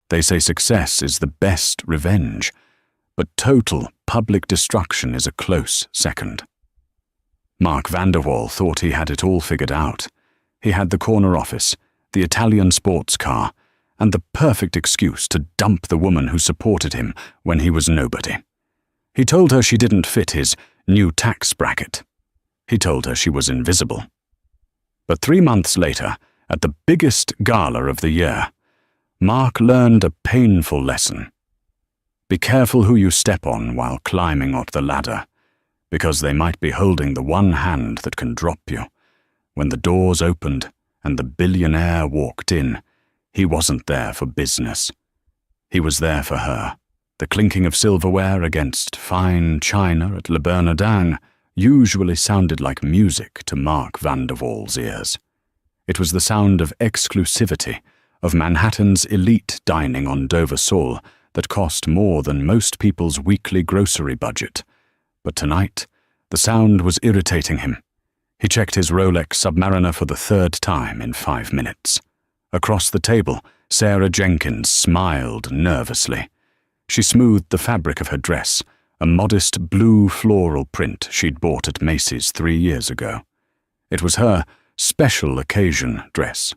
They say success is the best revenge, but total public destruction is a close second. Mark Vanderwall thought he had it all figured out. He had the corner office, the Italian sports car, and the perfect excuse to dump the woman who supported him when he was nobody. He told her she didn't fit his new tax bracket. He told her she was invisible. But 3 months later, at the biggest gala of the year, Mark learned a painful lesson. Be careful who you step on while climbing up the ladder, because they might be holding the one hand that can drop you. When the doors opened and the billionaire walked in, he wasn't there for business. He was there for her. The clinking of silverware against fine china at Le Bernardin usually sounded like music to Mark Vanderwall's ears. It was the sound of exclusivity, of Manhattan's elite dining on Dover Sole that cost more than most people's weekly grocery budget. But tonight, the sound was irritating him. He checked his Rolex Submariner for the 3rd time in 5 minutes. Across the table, Sarah Jenkins smiled nervously. She smoothed the fabric of her dress, a modest blue floral print she'd bought at Macy's 3 years ago. It was her special occasion dress.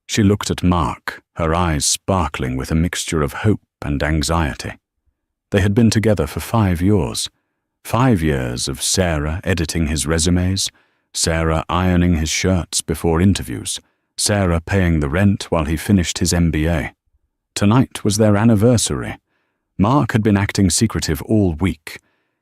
She looked at Mark, her eyes sparkling with a mixture of hope and anxiety. They had been together for 5 years. 5 years of Sarah editing his resumes, Sarah ironing his shirts before interviews, Sarah paying the rent while he finished his MBA. Tonight was their anniversary. Mark had been acting secretive all week.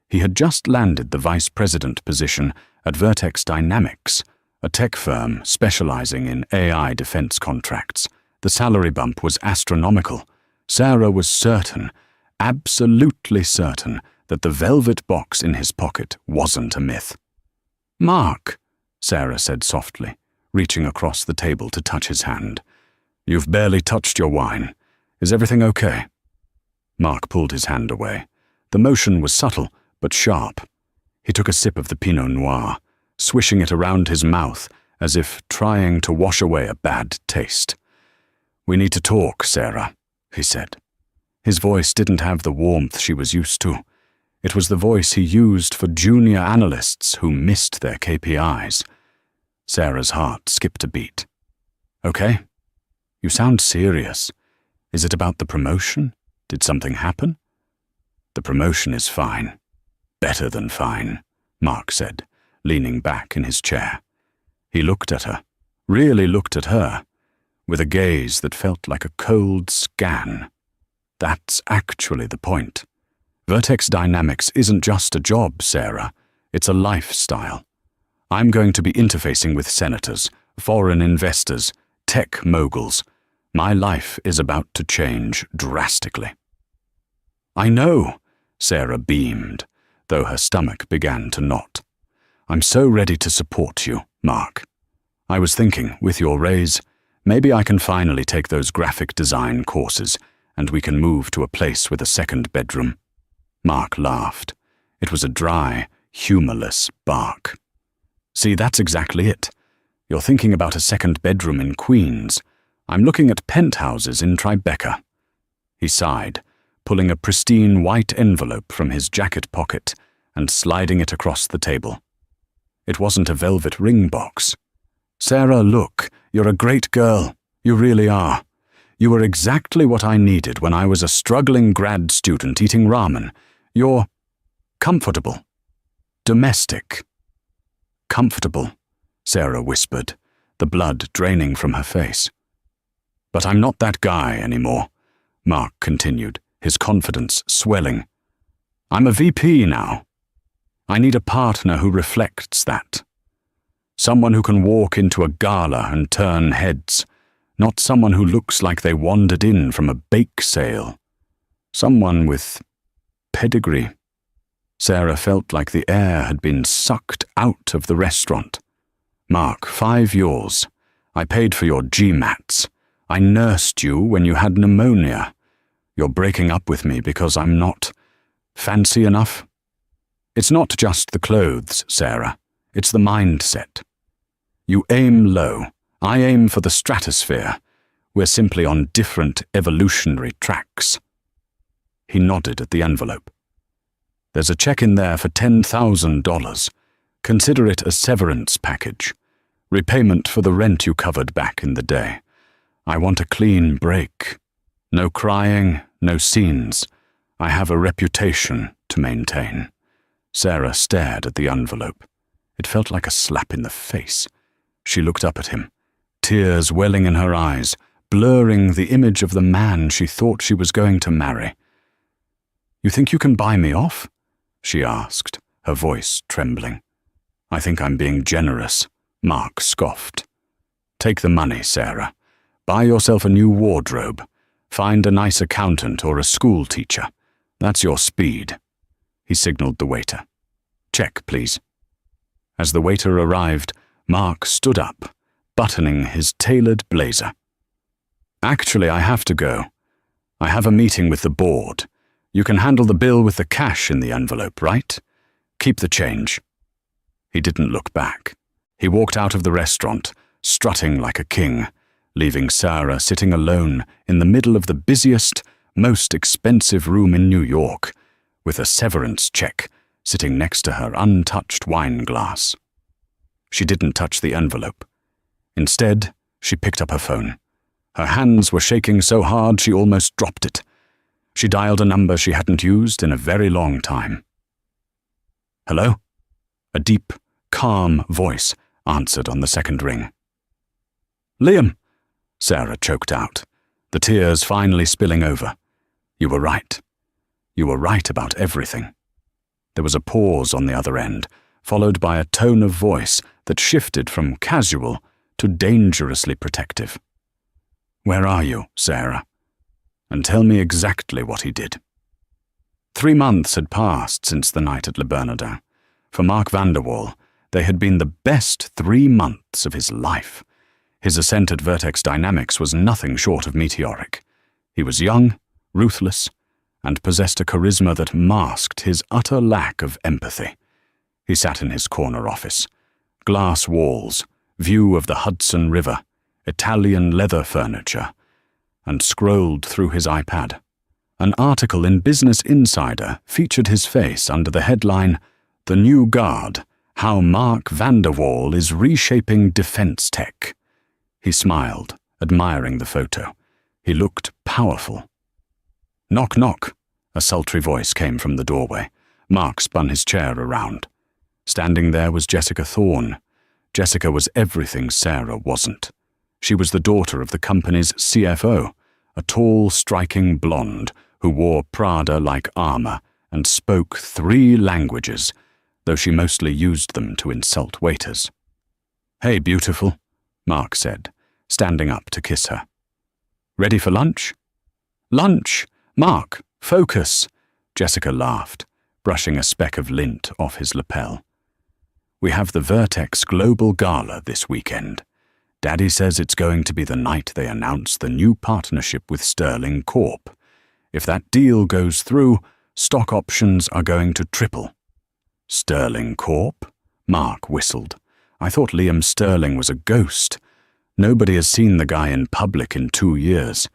He had just landed the vice president position at Vertex Dynamics, a tech firm specializing in AI defense contracts. The salary bump was astronomical. Sarah was certain, absolutely certain, that the velvet box in his pocket wasn't a myth. "Mark," Sarah said softly, reaching across the table to touch his hand. "You've barely touched your wine. Is everything okay?" Mark pulled his hand away. The motion was subtle, but sharp. He took a sip of the Pinot Noir, swishing it around his mouth as if trying to wash away a bad taste. "We need to talk, Sarah," he said. His voice didn't have the warmth she was used to. It was the voice he used for junior analysts who missed their KPIs. Sarah's heart skipped a beat. "Okay? You sound serious. Is it about the promotion? Did something happen?" "The promotion is fine. Better than fine," Mark said, leaning back in his chair. He looked at her, really looked at her, with a gaze that felt like a cold scan. "That's actually the point. Vertex Dynamics isn't just a job, Sarah. It's a lifestyle. I'm going to be interfacing with senators, foreign investors, tech moguls. My life is about to change drastically." "I know," Sarah beamed, though her stomach began to knot. "I'm so ready to support you, Mark. I was thinking, with your raise, maybe I can finally take those graphic design courses and we can move to a place with a second bedroom." Mark laughed. It was a dry, humorless bark. "See, that's exactly it. You're thinking about a second bedroom in Queens. I'm looking at penthouses in Tribeca." He sighed, pulling a pristine white envelope from his jacket pocket and sliding it across the table. It wasn't a velvet ring box. "Sarah, look, you're a great girl. You really are. You were exactly what I needed when I was a struggling grad student eating ramen. You're comfortable. Domestic." "Comfortable," Sarah whispered, the blood draining from her face. "But I'm not that guy anymore," Mark continued, his confidence swelling. "I'm a VP now. I need a partner who reflects that. Someone who can walk into a gala and turn heads, not someone who looks like they wandered in from a bake sale. Someone with pedigree." Sarah felt like the air had been sucked out of the restaurant. "Mark, 5 years. I paid for your GMATs. I nursed you when you had pneumonia. You're breaking up with me because I'm not fancy enough? It's not just the clothes, Sarah. It's the mindset. You aim low. I aim for the stratosphere. We're simply on different evolutionary tracks. He nodded at the envelope. There's a check in there for $10,000. Consider it a severance package. Repayment for the rent you covered back in the day. I want a clean break. No crying, no scenes. I have a reputation to maintain. Sarah stared at the envelope. It felt like a slap in the face. She looked up at him, tears welling in her eyes, blurring the image of the man she thought she was going to marry. "You think you can buy me off?" she asked, her voice trembling. "I think I'm being generous," Mark scoffed. "Take the money, Sarah. Buy yourself a new wardrobe. Find a nice accountant or a school teacher. That's your speed." He signaled the waiter. "Check, please." As the waiter arrived, Mark stood up, buttoning his tailored blazer. "Actually, I have to go. I have a meeting with the board. You can handle the bill with the cash in the envelope, right? Keep the change." He didn't look back. He walked out of the restaurant, strutting like a king, leaving Sarah sitting alone in the middle of the busiest, most expensive room in New York, with a severance check sitting next to her untouched wine glass. She didn't touch the envelope. Instead, she picked up her phone. Her hands were shaking so hard she almost dropped it. She dialed a number she hadn't used in a very long time. "Hello?" A deep, calm voice answered on the second ring. "Liam," Sarah choked out, the tears finally spilling over. "You were right. You were right about everything." There was a pause on the other end, followed by a tone of voice that shifted from casual to dangerously protective. "Where are you, Sarah? And tell me exactly what he did." 3 months had passed since the night at Le Bernardin. For Mark Vanderwall, they had been the best 3 months of his life. His ascent at Vertex Dynamics was nothing short of meteoric. He was young, ruthless, and possessed a charisma that masked his utter lack of empathy. He sat in his corner office. Glass walls, view of the Hudson River, Italian leather furniture, and scrolled through his iPad. An article in Business Insider featured his face under the headline, "The New Guard, How Mark Vanderwall is Reshaping Defense Tech." He smiled, admiring the photo. He looked powerful. "Knock, knock," a sultry voice came from the doorway. Mark spun his chair around. Standing there was Jessica Thorne. Jessica was everything Sarah wasn't. She was the daughter of the company's CFO, a tall, striking blonde who wore Prada-like armor and spoke 3 languages, though she mostly used them to insult waiters. "Hey, beautiful," Mark said, standing up to kiss her. "Ready for lunch?" "Lunch! Mark, focus!" Jessica laughed, brushing a speck of lint off his lapel. "We have the Vertex Global Gala this weekend. Daddy says it's going to be the night they announce the new partnership with Sterling Corp. If that deal goes through, stock options are going to triple." "Sterling Corp?" Mark whistled. "I thought Liam Sterling was a ghost. Nobody has seen the guy in public in 2 years.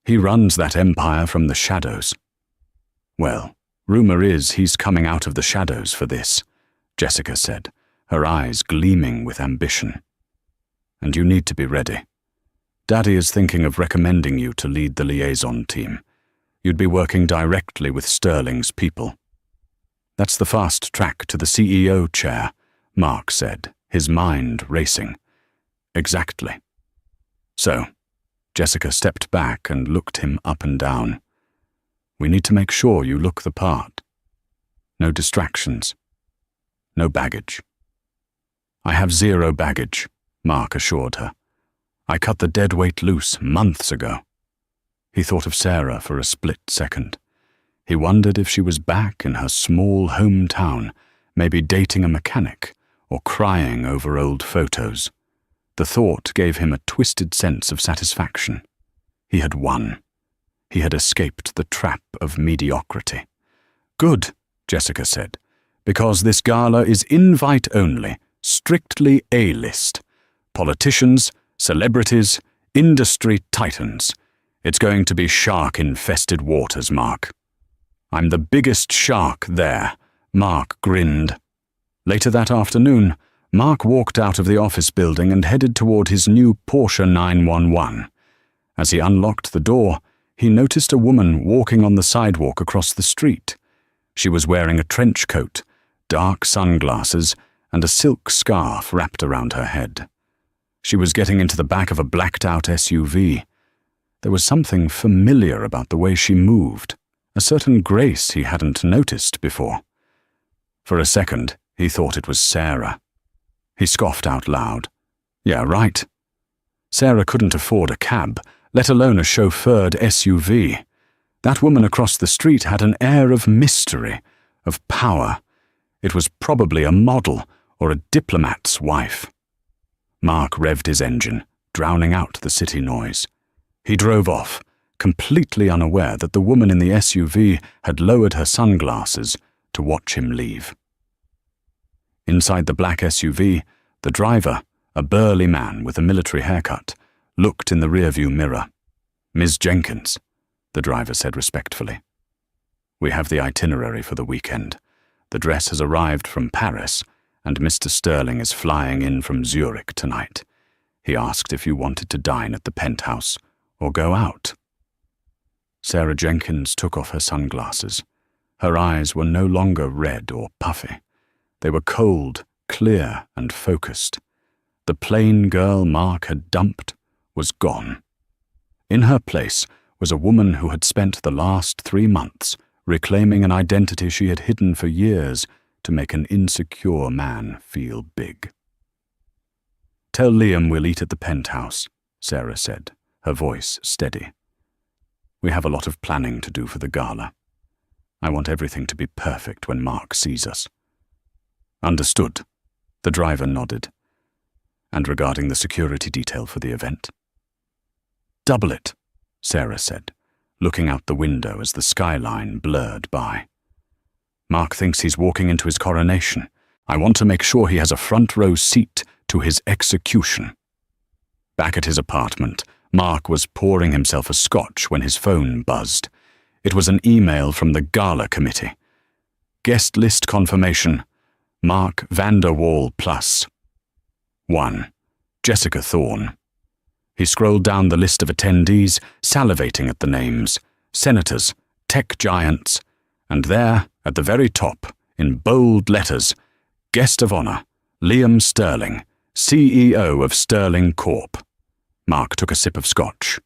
He runs that empire from the shadows." "Well, rumor is he's coming out of the shadows for this," Jessica said, her eyes gleaming with ambition. "And you need to be ready. Daddy is thinking of recommending you to lead the liaison team. You'd be working directly with Sterling's people." "That's the fast track to the CEO chair," Mark said, his mind racing. "Exactly." "So," Jessica stepped back and looked him up and down. "We need to make sure you look the part. No distractions. No baggage." "I have 0 baggage," Mark assured her. "I cut the dead weight loose months ago." He thought of Sarah for a split second. He wondered if she was back in her small hometown, maybe dating a mechanic or crying over old photos. The thought gave him a twisted sense of satisfaction. He had won. He had escaped the trap of mediocrity. "Good," Jessica said, "because this gala is invite only, strictly A-list. Politicians, celebrities, Industry tightens. It's going to be shark-infested waters, Mark. I'm the biggest shark there, Mark grinned. Later that afternoon, Mark walked out of the office building and headed toward his new Porsche 911. As he unlocked the door, he noticed a woman walking on the sidewalk across the street. She was wearing a trench coat, dark sunglasses, and a silk scarf wrapped around her head. She was getting into the back of a blacked-out SUV. There was something familiar about the way she moved, a certain grace he hadn't noticed before. For a second, he thought it was Sarah. He scoffed out loud. Yeah, right. Sarah couldn't afford a cab, let alone a chauffeured SUV. That woman across the street had an air of mystery, of power. It was probably a model or a diplomat's wife. Mark revved his engine, drowning out the city noise. He drove off, completely unaware that the woman in the SUV had lowered her sunglasses to watch him leave. Inside the black SUV, the driver, a burly man with a military haircut, looked in the rearview mirror. "Ms. Jenkins," the driver said respectfully. "We have the itinerary for the weekend. The dress has arrived from Paris, and Mr. Sterling is flying in from Zurich tonight. He asked if you wanted to dine at the penthouse or go out." Sarah Jenkins took off her sunglasses. Her eyes were no longer red or puffy. They were cold, clear, and focused. The plain girl Mark had dumped was gone. In her place was a woman who had spent the last 3 months reclaiming an identity she had hidden for years to make an insecure man feel big. "Tell Liam we'll eat at the penthouse," Sarah said, her voice steady. "We have a lot of planning to do for the gala. I want everything to be perfect when Mark sees us." "Understood," the driver nodded. "And regarding the security detail for the event?" "Double it," Sarah said, looking out the window as the skyline blurred by. "Mark thinks he's walking into his coronation. I want to make sure he has a front row seat to his execution." Back at his apartment, Mark was pouring himself a scotch when his phone buzzed. It was an email from the gala committee. Guest list confirmation. Mark Vanderwall plus. 1. Jessica Thorne. He scrolled down the list of attendees, salivating at the names. Senators, tech giants, and there, at the very top, in bold letters, Guest of Honor, Liam Sterling, CEO of Sterling Corp. Mark took a sip of scotch.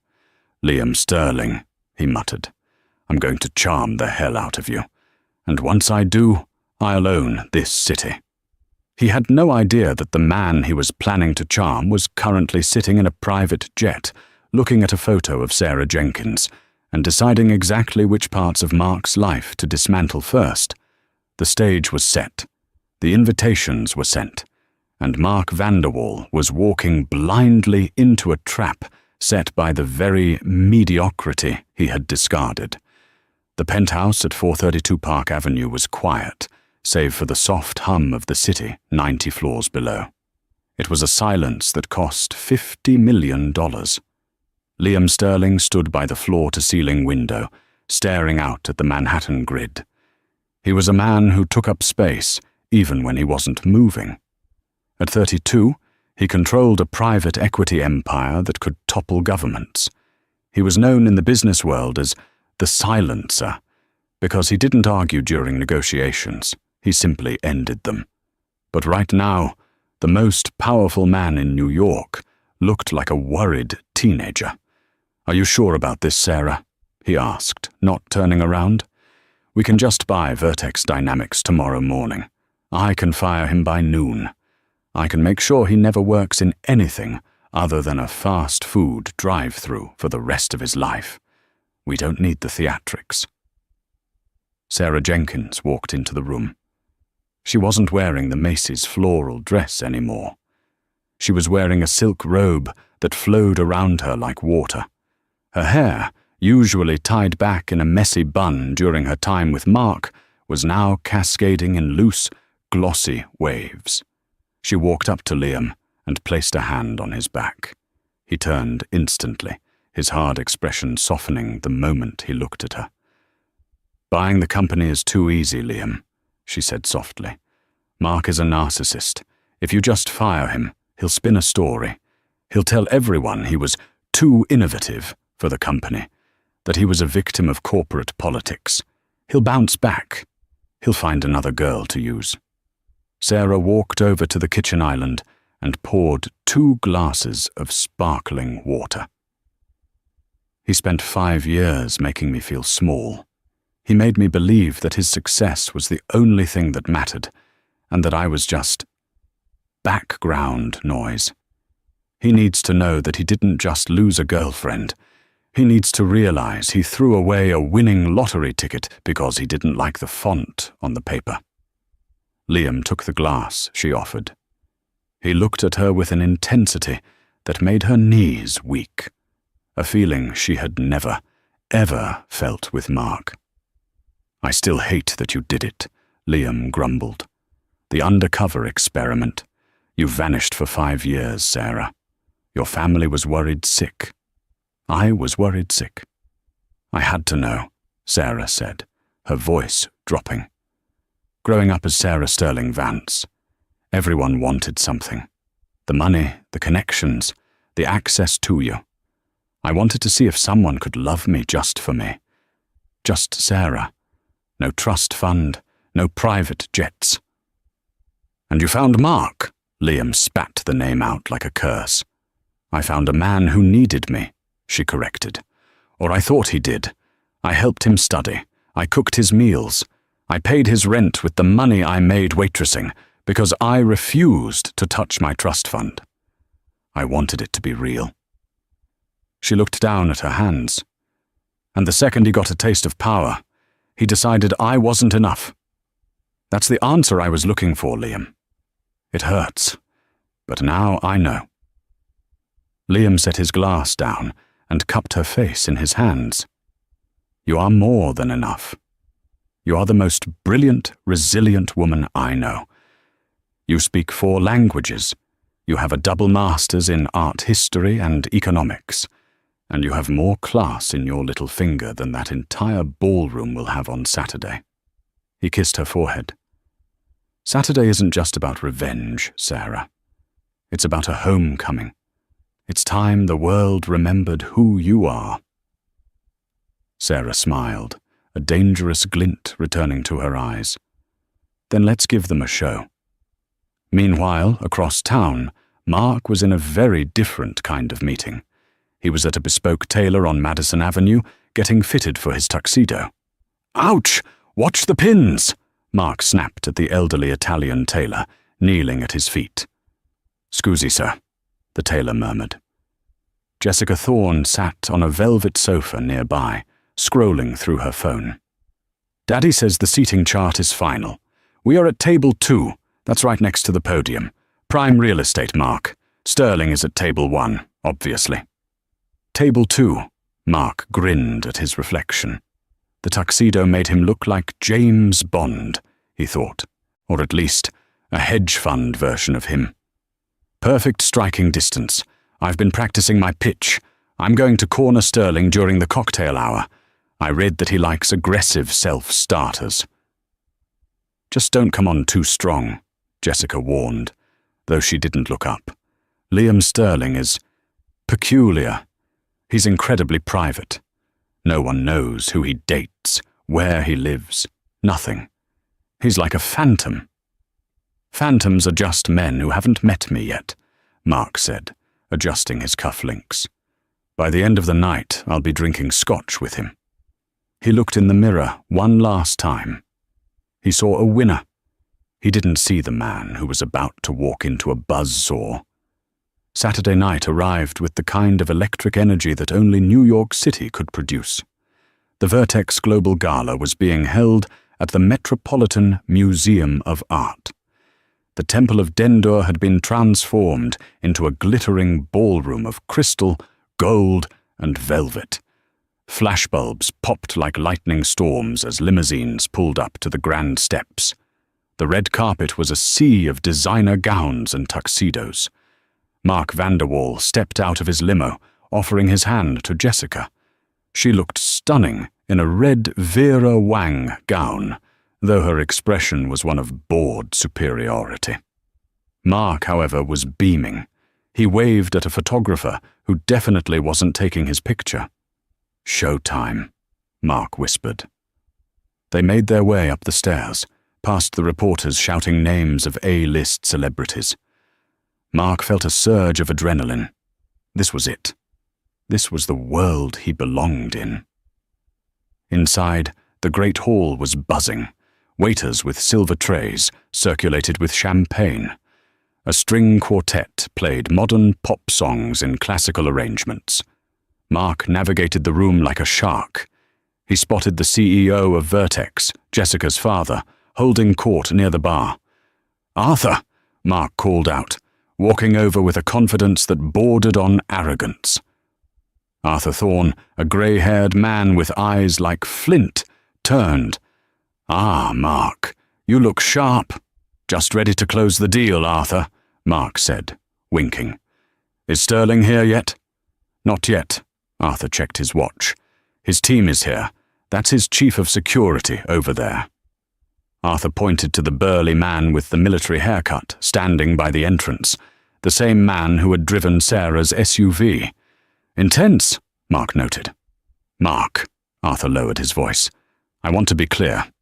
"Liam Sterling," he muttered. "I'm going to charm the hell out of you. And once I do, I'll own this city." He had no idea that the man he was planning to charm was currently sitting in a private jet, looking at a photo of Sarah Jenkins, and deciding exactly which parts of Mark's life to dismantle first. The stage was set. The invitations were sent. And Mark Vanderwall was walking blindly into a trap set by the very mediocrity he had discarded. The penthouse at 432 Park Avenue was quiet, save for the soft hum of the city 90 floors below. It was a silence that cost $50 million. Liam Sterling stood by the floor-to-ceiling window, staring out at the Manhattan grid. He was a man who took up space, even when he wasn't moving. At 32, he controlled a private equity empire that could topple governments. He was known in the business world as the silencer, because he didn't argue during negotiations. He simply ended them. But right now, the most powerful man in New York looked like a worried teenager. "Are you sure about this, Sarah?" he asked, not turning around. "We can just buy Vertex Dynamics tomorrow morning. I can fire him by noon. I can make sure he never works in anything other than a fast food drive-through for the rest of his life. We don't need the theatrics." Sarah Jenkins walked into the room. She wasn't wearing the Macy's floral dress anymore. She was wearing a silk robe that flowed around her like water. Her hair, usually tied back in a messy bun during her time with Mark, was now cascading in loose, glossy waves. She walked up to Liam and placed a hand on his back. He turned instantly, his hard expression softening the moment he looked at her. "Buying the company is too easy, Liam," she said softly. "Mark is a narcissist. If you just fire him, he'll spin a story. He'll tell everyone he was too innovative for the company, that he was a victim of corporate politics. He'll bounce back. He'll find another girl to use." Sarah walked over to the kitchen island and poured 2 glasses of sparkling water. "He spent 5 years making me feel small. He made me believe that his success was the only thing that mattered, and that I was just background noise. He needs to know that he didn't just lose a girlfriend. He needs to realize he threw away a winning lottery ticket because he didn't like the font on the paper." Liam took the glass she offered. He looked at her with an intensity that made her knees weak, a feeling she had never, ever felt with Mark. "I still hate that you did it," Liam grumbled. "The undercover experiment. You vanished for 5 years, Sarah. Your family was worried sick. I was worried sick." "I had to know," Sarah said, her voice dropping. Growing up as Sarah Sterling Vance, everyone wanted something. The money, the connections, the access to you. I wanted to see if someone could love me just for me. Just Sarah. No trust fund, no private jets. "And you found Mark," Liam spat the name out like a curse. "I found a man who needed me," she corrected. "Or I thought he did. I helped him study. I cooked his meals. I paid his rent with the money I made waitressing because I refused to touch my trust fund. I wanted it to be real." She looked down at her hands. "And the second he got a taste of power, he decided I wasn't enough. That's the answer I was looking for, Liam. It hurts, but now I know." Liam set his glass down and cupped her face in his hands. "You are more than enough. You are the most brilliant, resilient woman I know. You speak 4 languages. You have a double master's in art history and economics. And you have more class in your little finger than that entire ballroom will have on Saturday." He kissed her forehead. "Saturday isn't just about revenge, Sarah. It's about a homecoming. It's time the world remembered who you are." Sarah smiled, a dangerous glint returning to her eyes. "Then let's give them a show." Meanwhile, across town, Mark was in a very different kind of meeting. He was at a bespoke tailor on Madison Avenue, getting fitted for his tuxedo. "Ouch! Watch the pins!" Mark snapped at the elderly Italian tailor, kneeling at his feet. "Scusi, sir," the tailor murmured. Jessica Thorne sat on a velvet sofa nearby, scrolling through her phone. "Daddy says the seating chart is final. We are at table 2, that's right next to the podium. Prime real estate, Mark. Sterling is at table 1, obviously." "Table 2, Mark grinned at his reflection. The tuxedo made him look like James Bond, he thought, or at least a hedge fund version of him. "Perfect striking distance. I've been practicing my pitch. I'm going to corner Sterling during the cocktail hour. I read that he likes aggressive self-starters." "Just don't come on too strong," Jessica warned, though she didn't look up. "Liam Sterling is peculiar. He's incredibly private. No one knows who he dates, where he lives, nothing. He's like a phantom." "Phantoms are just men who haven't met me yet," Mark said, adjusting his cufflinks. "By the end of the night, I'll be drinking scotch with him." He looked in the mirror one last time. He saw a winner. He didn't see the man who was about to walk into a buzzsaw. Saturday night arrived with the kind of electric energy that only New York City could produce. The Vertex Global Gala was being held at the Metropolitan Museum of Art. The Temple of Dendur had been transformed into a glittering ballroom of crystal, gold, and velvet. Flashbulbs popped like lightning storms as limousines pulled up to the grand steps. The red carpet was a sea of designer gowns and tuxedos. Mark Vanderwall stepped out of his limo, offering his hand to Jessica. She looked stunning in a red Vera Wang gown, though her expression was one of bored superiority. Mark, however, was beaming. He waved at a photographer who definitely wasn't taking his picture. "Showtime," Mark whispered. They made their way up the stairs, past the reporters shouting names of A-list celebrities. Mark felt a surge of adrenaline. This was it. This was the world he belonged in. Inside, the great hall was buzzing. Waiters with silver trays circulated with champagne. A string quartet played modern pop songs in classical arrangements. Mark navigated the room like a shark. He spotted the CEO of Vertex, Jessica's father, holding court near the bar. "Arthur," Mark called out, walking over with a confidence that bordered on arrogance. Arthur Thorne, a grey-haired man with eyes like flint, turned. "Ah, Mark, you look sharp. Just ready to close the deal, Arthur," Mark said, winking. "Is Sterling here yet?" "Not yet." Arthur checked his watch. "His team is here. That's his chief of security over there." Arthur pointed to the burly man with the military haircut standing by the entrance, the same man who had driven Sarah's SUV. "Intense," Mark noted. "Mark," Arthur lowered his voice, "I want to be clear.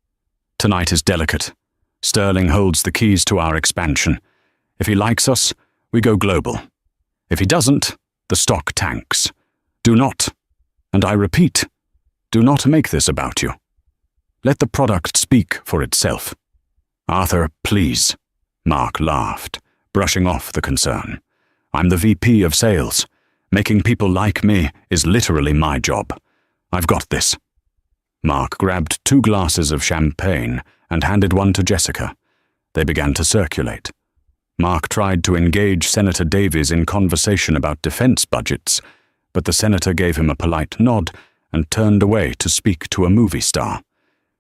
Tonight is delicate. Sterling holds the keys to our expansion. If he likes us, we go global. If he doesn't, the stock tanks. Do not, and I repeat, do not make this about you. Let the product speak for itself." "Arthur, please," Mark laughed, brushing off the concern. "I'm the VP of sales. Making people like me is literally my job. I've got this." Mark grabbed 2 glasses of champagne and handed one to Jessica. They began to circulate. Mark tried to engage Senator Davies in conversation about defense budgets, but the senator gave him a polite nod and turned away to speak to a movie star.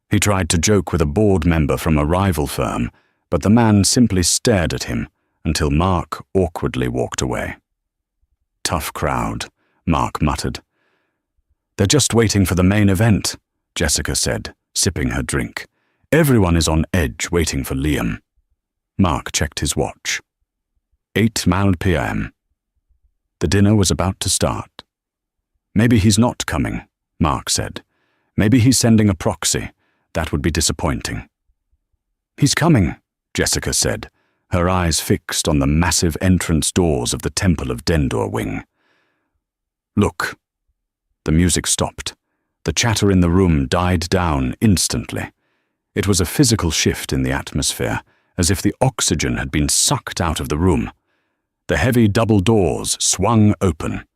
He tried to joke with a board member from a rival firm, but the man simply stared at him until Mark awkwardly walked away. "Tough crowd," Mark muttered. "They're just waiting for the main event," Jessica said, sipping her drink. "Everyone is on edge waiting for Liam." Mark checked his watch. 8 p.m. The dinner was about to start. "Maybe he's not coming," Mark said. "Maybe he's sending a proxy. That would be disappointing." "He's coming," Jessica said, her eyes fixed on the massive entrance doors of the Temple of Dendor wing. "Look." The music stopped. The chatter in the room died down instantly. It was a physical shift in the atmosphere, as if the oxygen had been sucked out of the room. The heavy double doors swung open.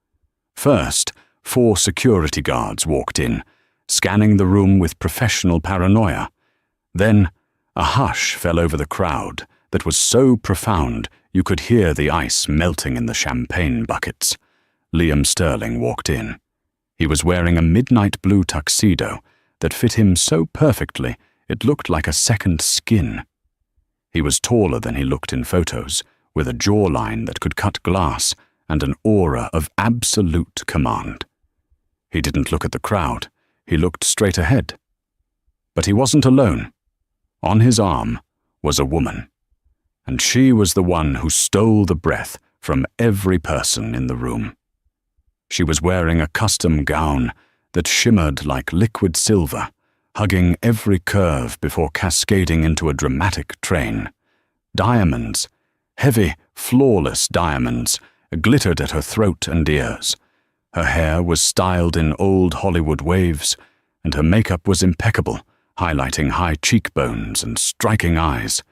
First, 4 security guards walked in, scanning the room with professional paranoia. Then, a hush fell over the crowd that was so profound you could hear the ice melting in the champagne buckets. Liam Sterling walked in. He was wearing a midnight blue tuxedo that fit him so perfectly it looked like a second skin. He was taller than he looked in photos, with a jawline that could cut glass and an aura of absolute command. He didn't look at the crowd. He looked straight ahead. But he wasn't alone. On his arm was a woman, and she was the one who stole the breath from every person in the room. She was wearing a custom gown that shimmered like liquid silver, hugging every curve before cascading into a dramatic train. Diamonds, heavy, flawless diamonds, glittered at her throat and ears. Her hair was styled in old Hollywood waves, and her makeup was impeccable, highlighting high cheekbones and striking eyes.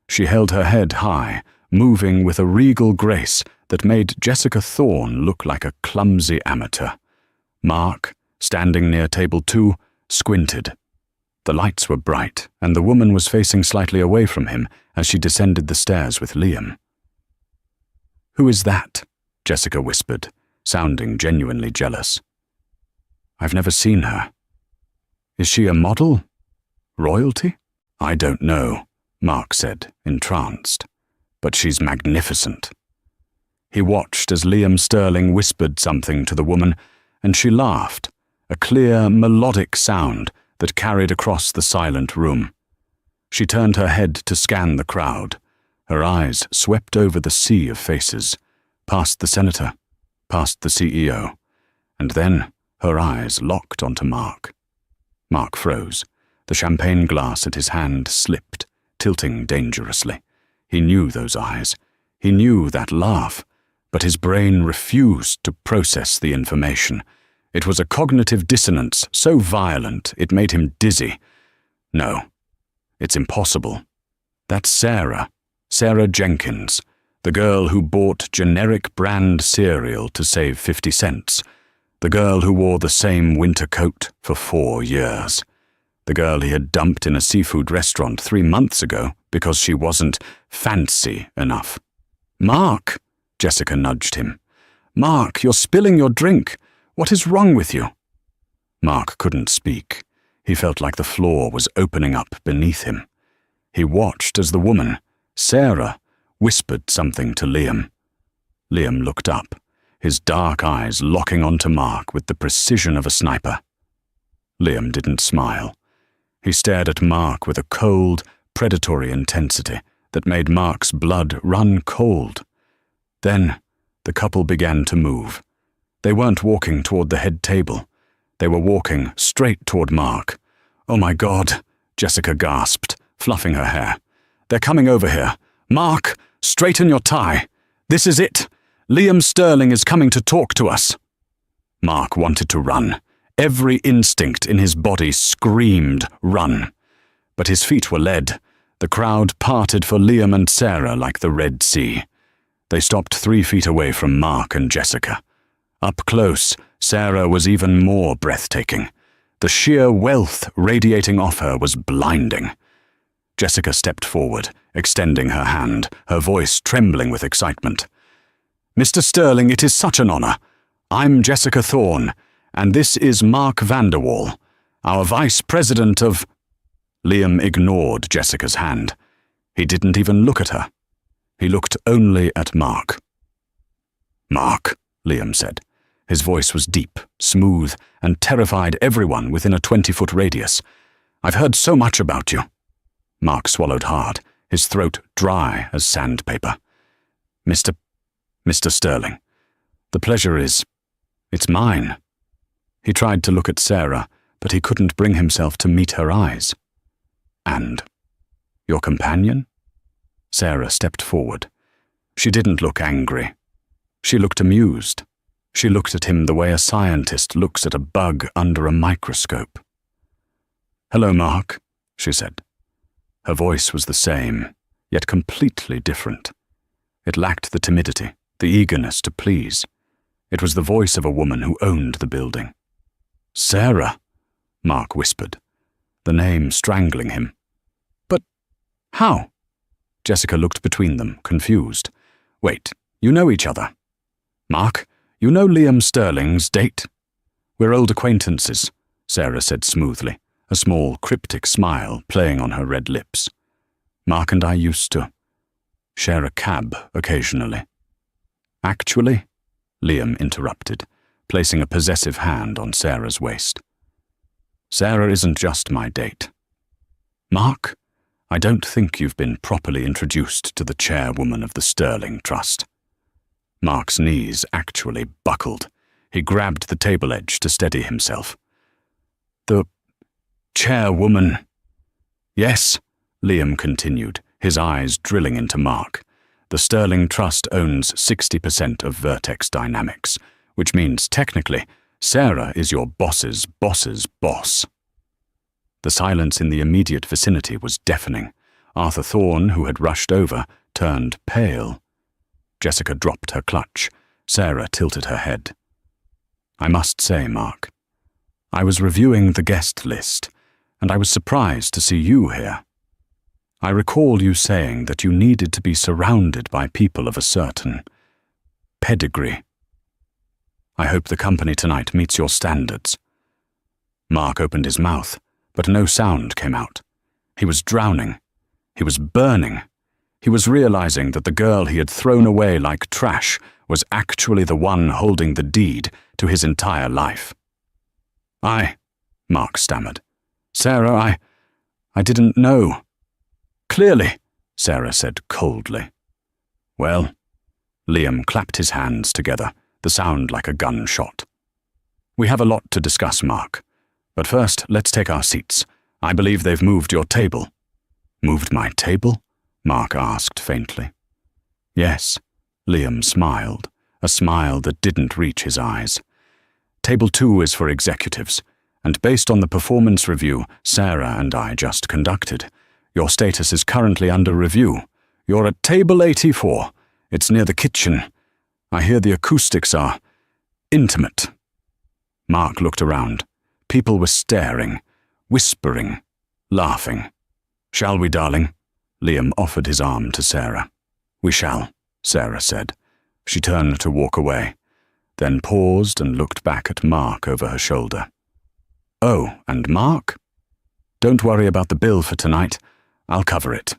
She held her head high, moving with a regal grace that made Jessica Thorne look like a clumsy amateur. Mark, standing near table 2, squinted. The lights were bright, and the woman was facing slightly away from him as she descended the stairs with Liam. "Who is that?" Jessica whispered, sounding genuinely jealous. "I've never seen her. Is she a model? Royalty?" "I don't know," Mark said, entranced. "But she's magnificent." He watched as Liam Sterling whispered something to the woman, and she laughed, a clear, melodic sound that carried across the silent room. She turned her head to scan the crowd. Her eyes swept over the sea of faces, past the senator, past the CEO, and then her eyes locked onto Mark. Mark froze. The champagne glass at his hand slipped, tilting dangerously. He knew those eyes. He knew that laugh, but his brain refused to process the information. It was a cognitive dissonance so violent it made him dizzy. No, it's impossible. That's Sarah Jenkins, the girl who bought generic brand cereal to save 50 cents, the girl who wore the same winter coat for 4 years, the girl he had dumped in a seafood restaurant 3 months ago because she wasn't fancy enough. "Mark," Jessica nudged him. "Mark, you're spilling your drink. What is wrong with you?" Mark couldn't speak. He felt like the floor was opening up beneath him. He watched as the woman, Sarah, whispered something to Liam. Liam looked up, his dark eyes locking onto Mark with the precision of a sniper. Liam didn't smile. He stared at Mark with a cold, predatory intensity that made Mark's blood run cold. Then the couple began to move. They weren't walking toward the head table. They were walking straight toward Mark. "Oh my God," Jessica gasped, fluffing her hair. "They're coming over here. Mark, straighten your tie. This is it. Liam Sterling is coming to talk to us." Mark wanted to run. Every instinct in his body screamed, "Run." But his feet were led. The crowd parted for Liam and Sarah like the Red Sea. They stopped 3 feet away from Mark and Jessica. Up close, Sarah was even more breathtaking. The sheer wealth radiating off her was blinding. Jessica stepped forward, extending her hand, her voice trembling with excitement. "Mr. Sterling, it is such an honor. I'm Jessica Thorne, and this is Mark Vanderwall, our Vice President of—" Liam ignored Jessica's hand. He didn't even look at her. He looked only at Mark. "Mark," Liam said. His voice was deep, smooth, and terrified everyone within a 20-foot radius. "I've heard so much about you." Mark swallowed hard, his throat dry as sandpaper. Mr. Sterling, the pleasure it's mine." He tried to look at Sarah, but he couldn't bring himself to meet her eyes. "And your companion?" Sarah stepped forward. She didn't look angry. She looked amused. She looked at him the way a scientist looks at a bug under a microscope. "Hello, Mark," she said. Her voice was the same, yet completely different. It lacked the timidity, the eagerness to please. It was the voice of a woman who owned the building. "Sarah," Mark whispered, the name strangling him. "But how?" Jessica looked between them, confused. "Wait, you know each other?" "Mark, you know Liam Sterling's date?" "We're old acquaintances," Sarah said smoothly, a small cryptic smile playing on her red lips. "Mark and I used to share a cab occasionally." "Actually," Liam interrupted, placing a possessive hand on Sarah's waist. "Sarah isn't just my date. Mark, I don't think you've been properly introduced to the chairwoman of the Sterling Trust." Mark's knees actually buckled. He grabbed the table edge to steady himself. "The chairwoman—" "Yes," Liam continued, his eyes drilling into Mark. "The Sterling Trust owns 60% of Vertex Dynamics, which means technically Sarah is your boss's boss's boss." The silence in the immediate vicinity was deafening. Arthur Thorne, who had rushed over, turned pale. Jessica dropped her clutch. Sarah tilted her head. "I must say, Mark, I was reviewing the guest list, and I was surprised to see you here. I recall you saying that you needed to be surrounded by people of a certain pedigree. I hope the company tonight meets your standards." Mark opened his mouth, but no sound came out. He was drowning. He was burning. He was realizing that the girl he had thrown away like trash was actually the one holding the deed to his entire life. Mark stammered. Sarah, I didn't know. Clearly, Sarah said coldly. Well, Liam clapped his hands together, the sound like a gunshot. We have a lot to discuss, Mark. But first, let's take our seats. I believe they've moved your table. Moved my table? Mark asked faintly. Yes, Liam smiled, a smile that didn't reach his eyes. Table 2 is for executives, and based on the performance review Sarah and I just conducted, your status is currently under review. You're at table 84. It's near the kitchen. I hear the acoustics are intimate. Mark looked around. People were staring, whispering, laughing. Shall we, darling? Liam offered his arm to Sarah. We shall, Sarah said. She turned to walk away, then paused and looked back at Mark over her shoulder. Oh, and Mark? Don't worry about the bill for tonight. I'll cover it.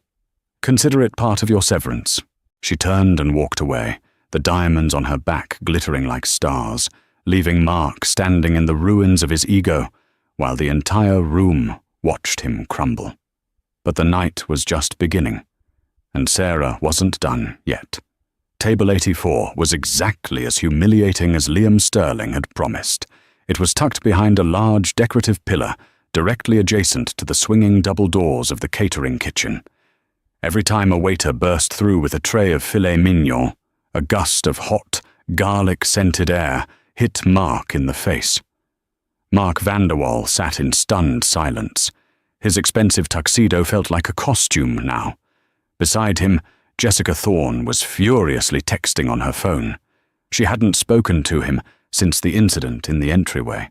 Consider it part of your severance. She turned and walked away, the diamonds on her back glittering like stars, leaving Mark standing in the ruins of his ego, while the entire room watched him crumble. But the night was just beginning, and Sarah wasn't done yet. Table 84 was exactly as humiliating as Liam Sterling had promised. It was tucked behind a large decorative pillar, directly adjacent to the swinging double doors of the catering kitchen. Every time a waiter burst through with a tray of filet mignon, a gust of hot, garlic-scented air hit Mark in the face. Mark Vanderwall sat in stunned silence. His expensive tuxedo felt like a costume now. Beside him, Jessica Thorne was furiously texting on her phone. She hadn't spoken to him since the incident in the entryway.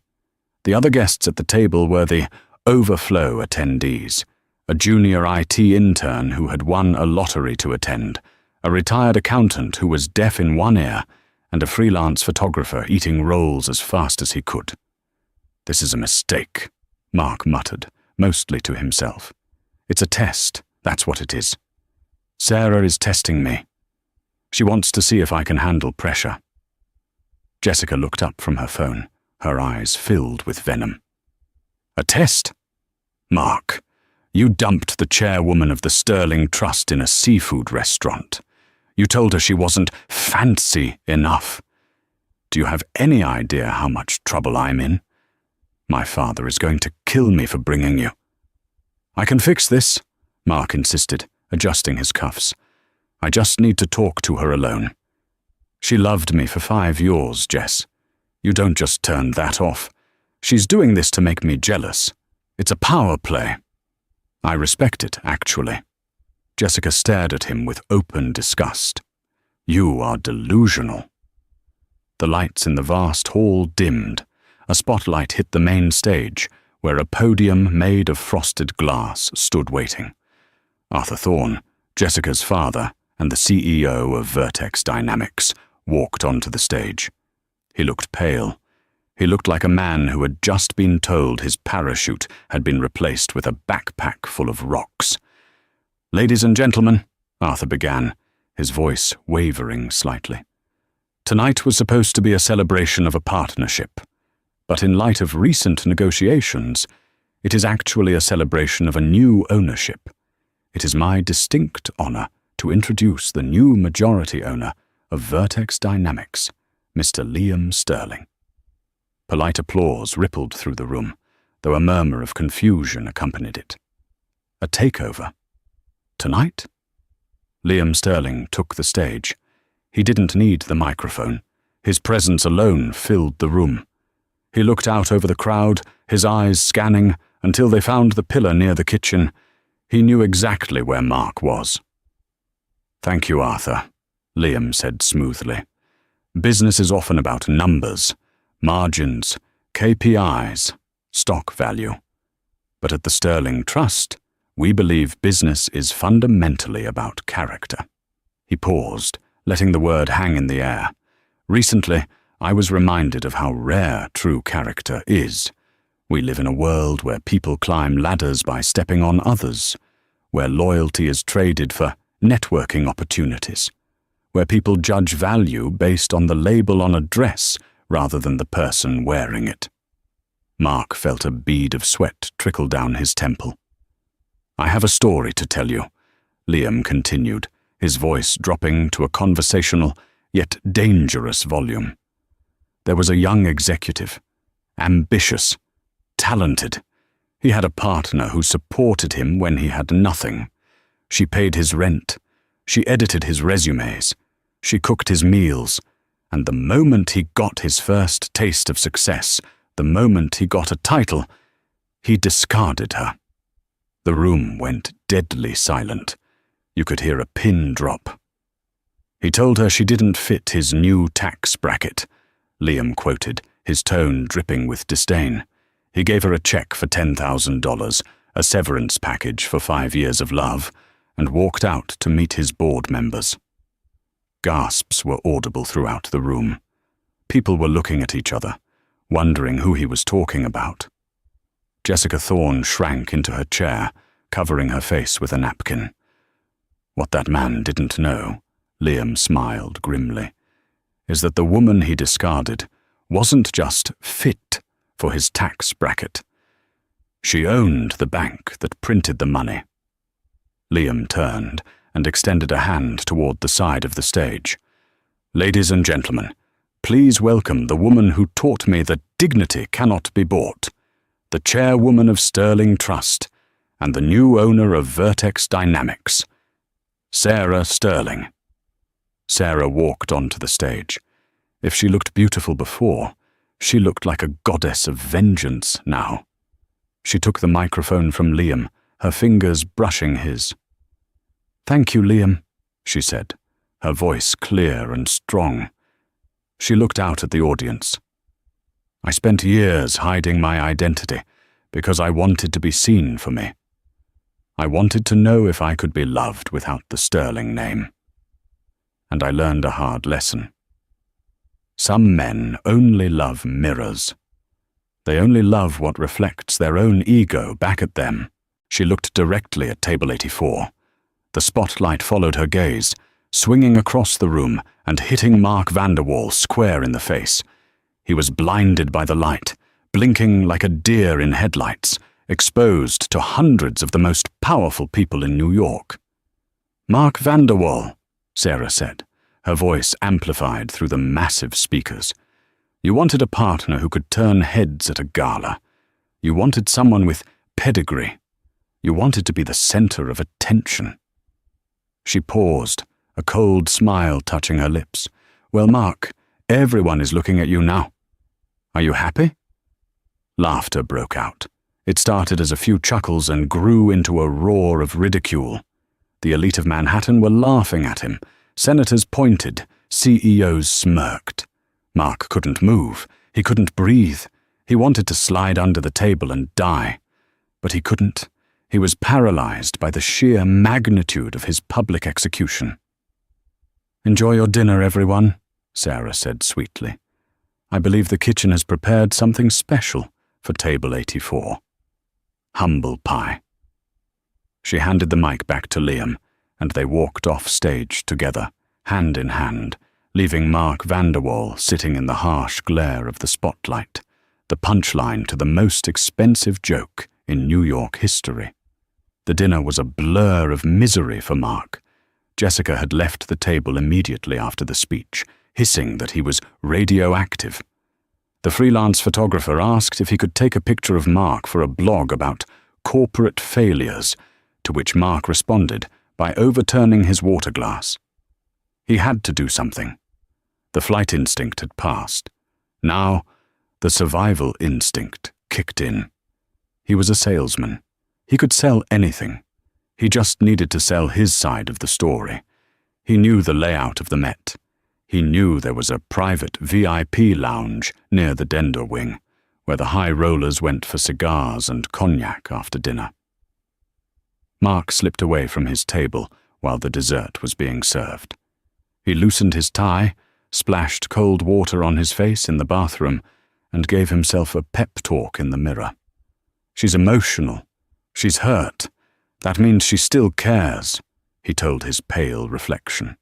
The other guests at the table were the overflow attendees, a junior IT intern who had won a lottery to attend, a retired accountant who was deaf in one ear, and a freelance photographer eating rolls as fast as he could. This is a mistake, Mark muttered, mostly to himself. It's a test, that's what it is. Sarah is testing me. She wants to see if I can handle pressure. Jessica looked up from her phone, her eyes filled with venom. A test? Mark, you dumped the chairwoman of the Sterling Trust in a seafood restaurant. You told her she wasn't fancy enough. Do you have any idea how much trouble I'm in? My father is going to kill me for bringing you. I can fix this, Mark insisted, adjusting his cuffs. I just need to talk to her alone. She loved me for 5 years, Jess. You don't just turn that off. She's doing this to make me jealous. It's a power play. I respect it, actually. Jessica stared at him with open disgust. You are delusional. The lights in the vast hall dimmed. A spotlight hit the main stage, where a podium made of frosted glass stood waiting. Arthur Thorne, Jessica's father, and the CEO of Vertex Dynamics walked onto the stage. He looked pale. He looked like a man who had just been told his parachute had been replaced with a backpack full of rocks. Ladies and gentlemen, Arthur began, his voice wavering slightly. Tonight was supposed to be a celebration of a partnership, but in light of recent negotiations, it is actually a celebration of a new ownership. It is my distinct honor to introduce the new majority owner of Vertex Dynamics, Mr. Liam Sterling. Polite applause rippled through the room, though a murmur of confusion accompanied it. A takeover? Tonight? Liam Sterling took the stage. He didn't need the microphone. His presence alone filled the room. He looked out over the crowd, his eyes scanning, until they found the pillar near the kitchen. He knew exactly where Mark was. Thank you, Arthur, Liam said smoothly. Business is often about numbers, margins, KPIs, stock value. But at the Sterling Trust, we believe business is fundamentally about character. He paused, letting the word hang in the air. Recently, I was reminded of how rare true character is. We live in a world where people climb ladders by stepping on others, where loyalty is traded for networking opportunities, where people judge value based on the label on a dress rather than the person wearing it. Mark felt a bead of sweat trickle down his temple. "I have a story to tell you," Liam continued, his voice dropping to a conversational yet dangerous volume. There was a young executive, ambitious, talented. He had a partner who supported him when he had nothing. She paid his rent. She edited his resumes. She cooked his meals. And the moment he got his first taste of success, the moment he got a title, he discarded her. The room went deadly silent. You could hear a pin drop. "He told her she didn't fit his new tax bracket," Liam quoted, his tone dripping with disdain. "He gave her a check for $10,000, a severance package for 5 years of love, and walked out to meet his board members." Gasps were audible throughout the room. People were looking at each other, wondering who he was talking about. Jessica Thorne shrank into her chair, covering her face with a napkin. What that man didn't know, Liam smiled grimly, is that the woman he discarded wasn't just fit for his tax bracket. She owned the bank that printed the money. Liam turned and extended a hand toward the side of the stage. "Ladies and gentlemen, please welcome the woman who taught me that dignity cannot be bought, the chairwoman of Sterling Trust, and the new owner of Vertex Dynamics, Sarah Sterling." Sarah walked onto the stage. If she looked beautiful before, she looked like a goddess of vengeance now. She took the microphone from Liam, her fingers brushing his. "Thank you, Liam," she said, her voice clear and strong. She looked out at the audience. "I spent years hiding my identity because I wanted to be seen for me. I wanted to know if I could be loved without the Sterling name. And I learned a hard lesson. Some men only love mirrors. They only love what reflects their own ego back at them." She looked directly at table 84. The spotlight followed her gaze, swinging across the room and hitting Mark Vanderwall square in the face. He was blinded by the light, blinking like a deer in headlights, exposed to hundreds of the most powerful people in New York. "Mark Vanderwall," Sarah said, her voice amplified through the massive speakers. "You wanted a partner who could turn heads at a gala. You wanted someone with pedigree. You wanted to be the center of attention." She paused, a cold smile touching her lips. "Well, Mark, everyone is looking at you now. Are you happy?" Laughter broke out. It started as a few chuckles and grew into a roar of ridicule. The elite of Manhattan were laughing at him. Senators pointed, CEOs smirked. Mark couldn't move. He couldn't breathe. He wanted to slide under the table and die. But he couldn't. He was paralyzed by the sheer magnitude of his public execution. "Enjoy your dinner, everyone," Sarah said sweetly. "I believe the kitchen has prepared something special for table 84. Humble pie." She handed the mic back to Liam, and they walked off stage together, hand in hand, leaving Mark Vanderwall sitting in the harsh glare of the spotlight, the punchline to the most expensive joke in New York history. The dinner was a blur of misery for Mark. Jessica had left the table immediately after the speech, hissing that he was radioactive. The freelance photographer asked if he could take a picture of Mark for a blog about corporate failures, to which Mark responded by overturning his water glass. He had to do something. The flight instinct had passed. Now, the survival instinct kicked in. He was a salesman. He could sell anything. He just needed to sell his side of the story. He knew the layout of the Met. He knew there was a private VIP lounge near the Dender wing, where the high rollers went for cigars and cognac after dinner. Mark slipped away from his table while the dessert was being served. He loosened his tie, splashed cold water on his face in the bathroom, and gave himself a pep talk in the mirror. "She's emotional. She's hurt. That means she still cares. he told his pale reflection.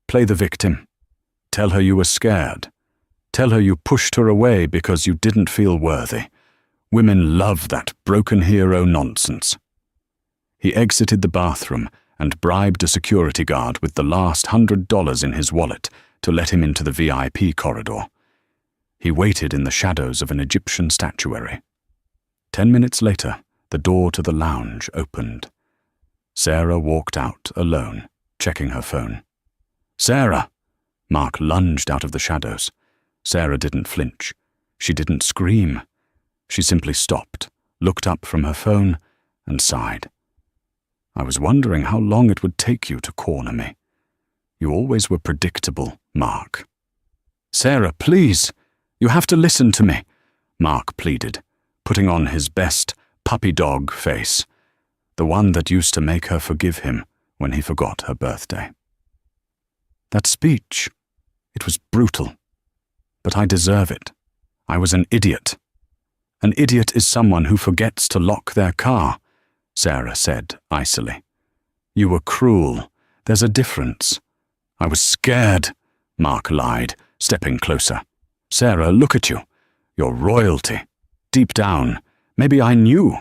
Play the victim. Tell her you were scared. Tell her you pushed her away because you didn't feel worthy. Women love that broken hero nonsense. He exited the bathroom and bribed a security guard with the last $100 in his wallet to let him into the VIP corridor. He waited in the shadows of an Egyptian statuary. 10 minutes later, the door to the lounge opened. Sarah walked out alone, checking her phone. "Sarah!" Mark lunged out of the shadows. Sarah didn't flinch. She didn't scream. She simply stopped, looked up from her phone, and sighed. "I was wondering how long it would take you to corner me. You always were predictable, Mark." "Sarah, please! You have to listen to me," Mark pleaded, putting on his best puppy dog face, the one that used to make her forgive him when he forgot her birthday. "That speech, it was brutal. But I deserve it. I was an idiot." "An idiot is someone who forgets to lock their car," Sarah said icily. "You were cruel. There's a difference." "I was scared," Mark lied, stepping closer. "Sarah, look at you. You're royalty. Deep down, maybe I knew.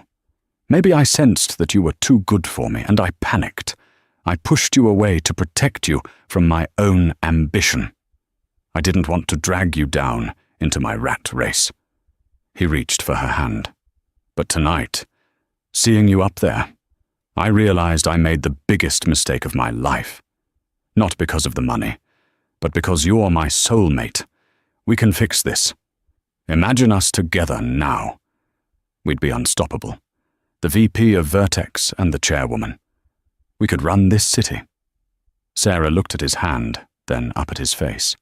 Maybe I sensed that you were too good for me, and I panicked. I pushed you away to protect you from my own ambition. I didn't want to drag you down into my rat race." He reached for her hand. "But tonight, seeing you up there, I realized I made the biggest mistake of my life. Not because of the money, but because you're my soulmate. We can fix this. Imagine us together now. We'd be unstoppable. The VP of Vertex and the chairwoman. We could run this city." Sarah looked at his hand, then up at his face.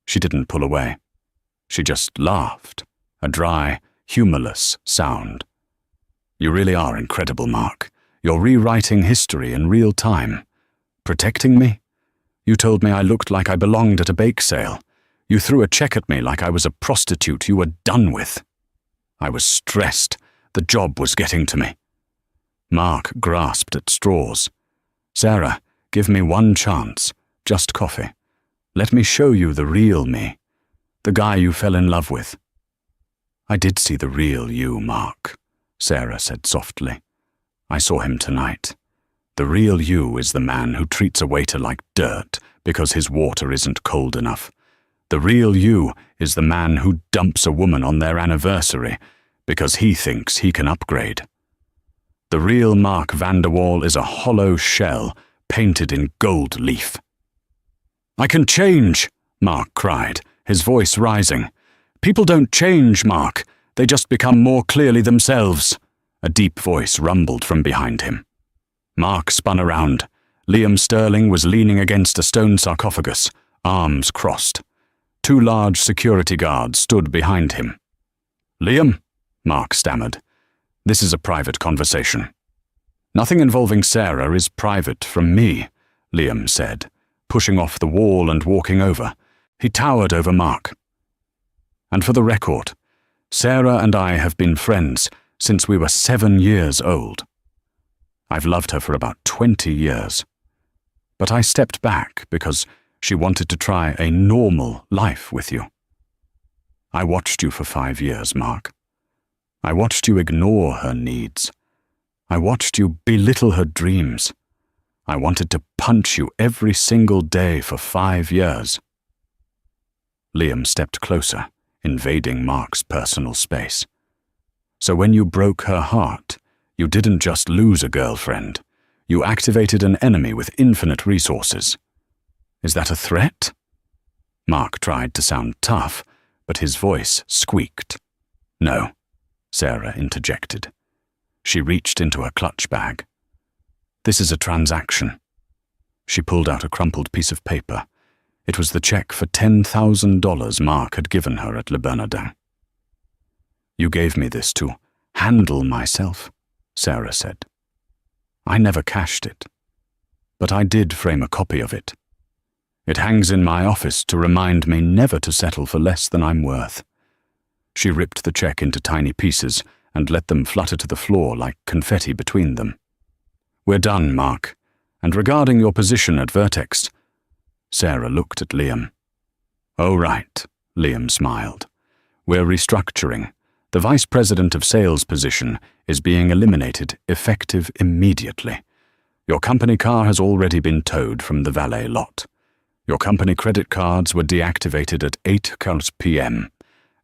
She didn't pull away. She just laughed, a dry, humorless sound. "You really are incredible, Mark. You're rewriting history in real time. Protecting me? You told me I looked like I belonged at a bake sale. You threw a check at me like I was a prostitute you were done with. I was stressed. The job was getting to me." Mark grasped at straws. "Sarah, give me one chance. Just coffee. Let me show you the real me. The guy you fell in love with." "I did see the real you, Mark," Sarah said softly. "I saw him tonight. The real you is the man who treats a waiter like dirt because his water isn't cold enough. The real you is the man who dumps a woman on their anniversary because he thinks he can upgrade. The real Mark Vanderwall is a hollow shell painted in gold leaf." "I can change," Mark cried, his voice rising. "People don't change, Mark. They just become more clearly themselves." A deep voice rumbled from behind him. Mark spun around. Liam Sterling was leaning against a stone sarcophagus, arms crossed. 2 large security guards stood behind him. "Liam," Mark stammered, "this is a private conversation." "Nothing involving Sarah is private from me," Liam said, pushing off the wall and walking over. He towered over Mark. "And for the record, Sarah and I have been friends since we were 7 years old. I've loved her for about 20 years. But I stepped back because she wanted to try a normal life with you. I watched you for 5 years, Mark. I watched you ignore her needs. I watched you belittle her dreams. I wanted to punch you every single day for 5 years." Liam stepped closer, invading Mark's personal space. "So when you broke her heart, you didn't just lose a girlfriend. You activated an enemy with infinite resources. Is that a threat?" Mark tried to sound tough, but his voice squeaked. "No," Sarah interjected. She reached into her clutch bag. "This is a transaction." She pulled out a crumpled piece of paper. It was the check for $10,000 Mark had given her at Le Bernardin. "You gave me this to handle myself," Sarah said. "I never cashed it, but I did frame a copy of it. It hangs in my office to remind me never to settle for less than I'm worth." She ripped the check into tiny pieces and let them flutter to the floor like confetti between them. "We're done, Mark. And regarding your position at Vertex, Sarah looked at Liam. Oh, right, Liam smiled. We're restructuring. The vice president of sales position is being eliminated, effective immediately. Your company car has already been towed from the valet lot. Your company credit cards were deactivated at 8 p.m.,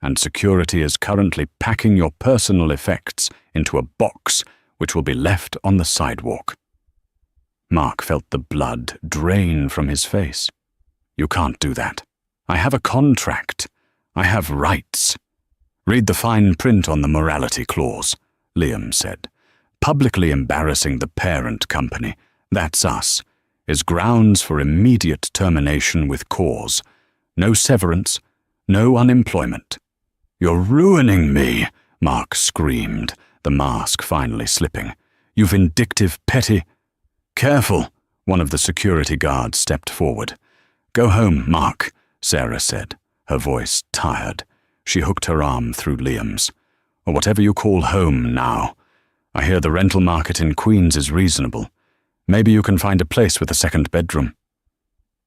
and security is currently packing your personal effects into a box which will be left on the sidewalk. Mark felt the blood drain from his face. You can't do that. I have a contract. I have rights. Read the fine print on the morality clause, Liam said. Publicly embarrassing the parent company, that's us, is grounds for immediate termination with cause. No severance, no unemployment. You're ruining me, Mark screamed, the mask finally slipping. You vindictive, petty... Careful, one of the security guards stepped forward. Go home, Mark, Sarah said, her voice tired. She hooked her arm through Liam's. Or whatever you call home now. I hear the rental market in Queens is reasonable. Maybe you can find a place with a second bedroom.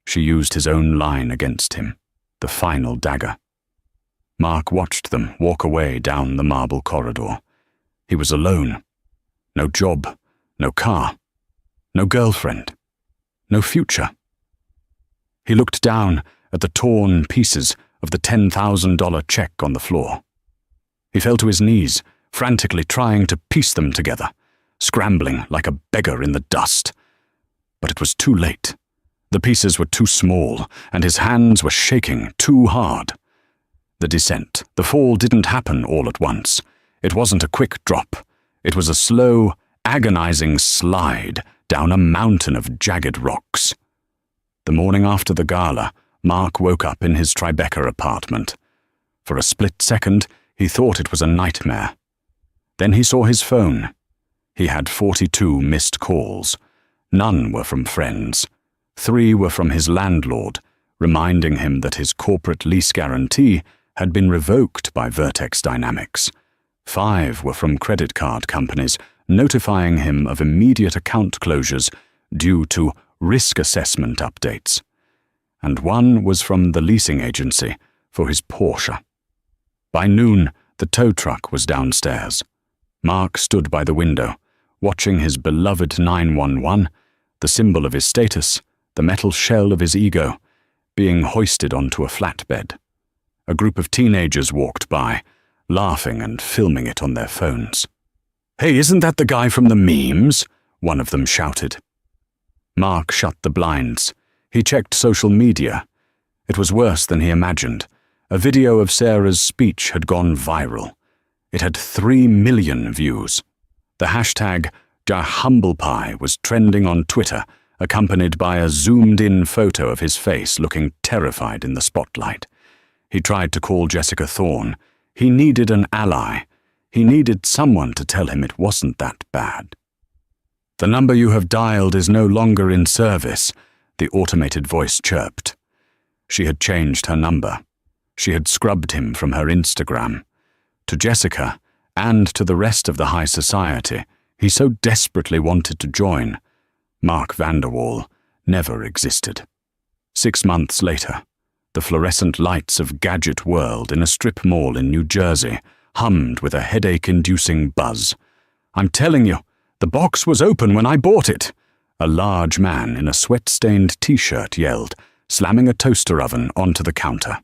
She used his own line against him, the final dagger. Mark watched them walk away down the marble corridor. He was alone. No job, no car, no girlfriend, no future. He looked down at the torn pieces of the $10,000 check on the floor. He fell to his knees, frantically trying to piece them together, scrambling like a beggar in the dust. But it was too late. The pieces were too small, and his hands were shaking too hard. The descent, the fall didn't happen all at once. It wasn't a quick drop. It was a slow, agonizing slide down a mountain of jagged rocks. The morning after the gala, Mark woke up in his Tribeca apartment. For a split second, he thought it was a nightmare. Then he saw his phone. He had 42 missed calls. None were from friends. 3 were from his landlord, reminding him that his corporate lease guarantee had been revoked by Vertex Dynamics. 5 were from credit card companies, notifying him of immediate account closures due to risk assessment updates. And 1 was from the leasing agency for his Porsche. By noon, the tow truck was downstairs. Mark stood by the window, watching his beloved 911, the symbol of his status, the metal shell of his ego, being hoisted onto a flatbed. A group of teenagers walked by, laughing and filming it on their phones. "Hey, isn't that the guy from the memes?" one of them shouted. Mark shut the blinds. He checked social media. It was worse than he imagined. A video of Sarah's speech had gone viral. It had 3 million views. The hashtag #JaHumblePie was trending on Twitter, accompanied by a zoomed-in photo of his face looking terrified in the spotlight. He tried to call Jessica Thorne. He needed an ally. He needed someone to tell him it wasn't that bad. "The number you have dialed is no longer in service," the automated voice chirped. She had changed her number. She had scrubbed him from her Instagram. To Jessica, and to the rest of the high society, he so desperately wanted to join. Mark Vanderwall never existed. 6 months later, the fluorescent lights of Gadget World in a strip mall in New Jersey hummed with a headache-inducing buzz. "I'm telling you, the box was open when I bought it," a large man in a sweat-stained t-shirt yelled, slamming a toaster oven onto the counter.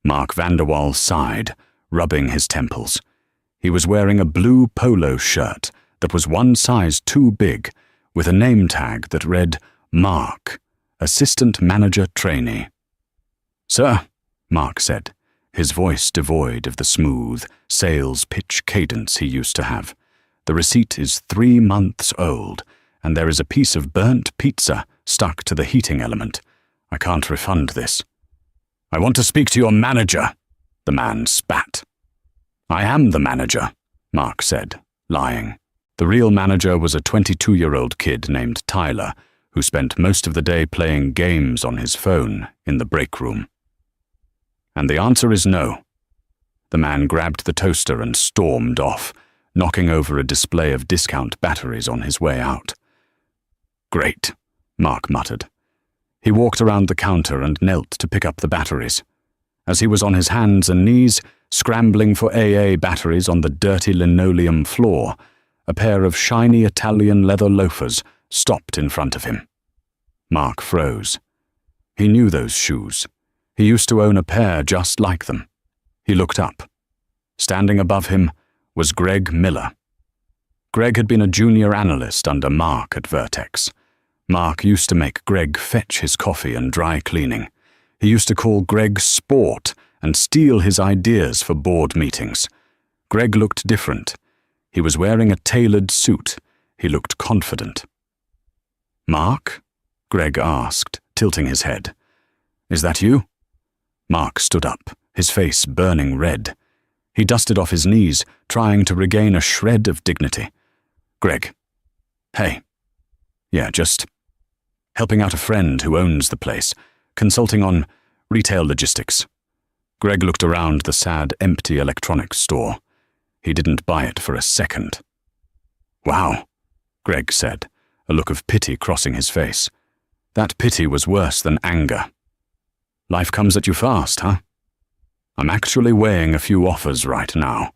Mark Vanderwall sighed, rubbing his temples. He was wearing a blue polo shirt that was 1 size too big, with a name tag that read Mark, Assistant Manager Trainee. "Sir," Mark said, his voice devoid of the smooth, sales pitch cadence he used to have. "The receipt is 3 months old, and there is a piece of burnt pizza stuck to the heating element. I can't refund this." "I want to speak to your manager," the man spat. "I am the manager," Mark said, lying. The real manager was a 22-year-old kid named Tyler, who spent most of the day playing games on his phone in the break room. "And the answer is no." The man grabbed the toaster and stormed off, knocking over a display of discount batteries on his way out. "Great," Mark muttered. He walked around the counter and knelt to pick up the batteries. As he was on his hands and knees, scrambling for AA batteries on the dirty linoleum floor, a pair of shiny Italian leather loafers stopped in front of him. Mark froze. He knew those shoes. He used to own a pair just like them. He looked up. Standing above him was Greg Miller. Greg had been a junior analyst under Mark at Vertex. Mark used to make Greg fetch his coffee and dry cleaning. He used to call Greg sport and steal his ideas for board meetings. Greg looked different. He was wearing a tailored suit. He looked confident. "Mark?" Greg asked, tilting his head. "Is that you?" Mark stood up, his face burning red. He dusted off his knees, trying to regain a shred of dignity. "Greg. Hey. Yeah, just helping out a friend who owns the place, consulting on retail logistics." Greg looked around the sad, empty electronics store. He didn't buy it for a second. "Wow," Greg said, a look of pity crossing his face. That pity was worse than anger. "Life comes at you fast, huh?" "I'm actually weighing a few offers right now,"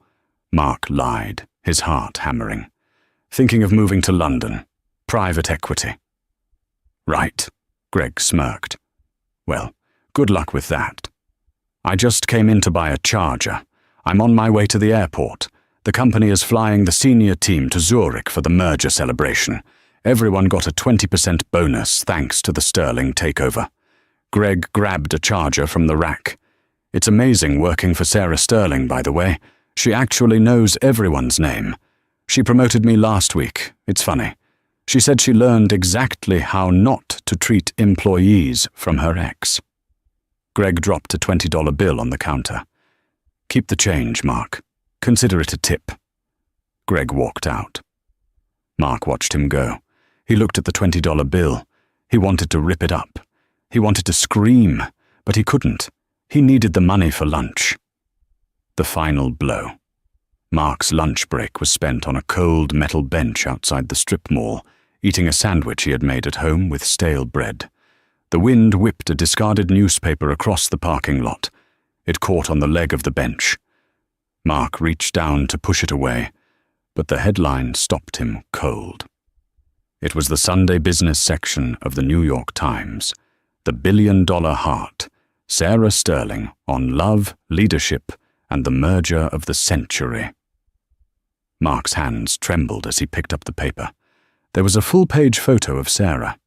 Mark lied, his heart hammering. "Thinking of moving to London. Private equity." "Right," Greg smirked. "Well, good luck with that. I just came in to buy a charger. I'm on my way to the airport. The company is flying the senior team to Zurich for the merger celebration. Everyone got a 20% bonus thanks to the Sterling takeover." Greg grabbed a charger from the rack. "It's amazing working for Sarah Sterling, by the way. She actually knows everyone's name. She promoted me last week. It's funny. She said she learned exactly how not to treat employees from her ex." Greg dropped a $20 bill on the counter. "Keep the change, Mark. Consider it a tip." Greg walked out. Mark watched him go. He looked at the $20 bill. He wanted to rip it up. He wanted to scream, but he couldn't. He needed the money for lunch. The final blow. Mark's lunch break was spent on a cold metal bench outside the strip mall, eating a sandwich he had made at home with stale bread. The wind whipped a discarded newspaper across the parking lot. It caught on the leg of the bench. Mark reached down to push it away, but the headline stopped him cold. It was the Sunday business section of the New York Times. The $1 billion heart, Sarah Sterling on love, leadership, and the merger of the century. Mark's hands trembled as he picked up the paper. There was a full-page photo of Sarah.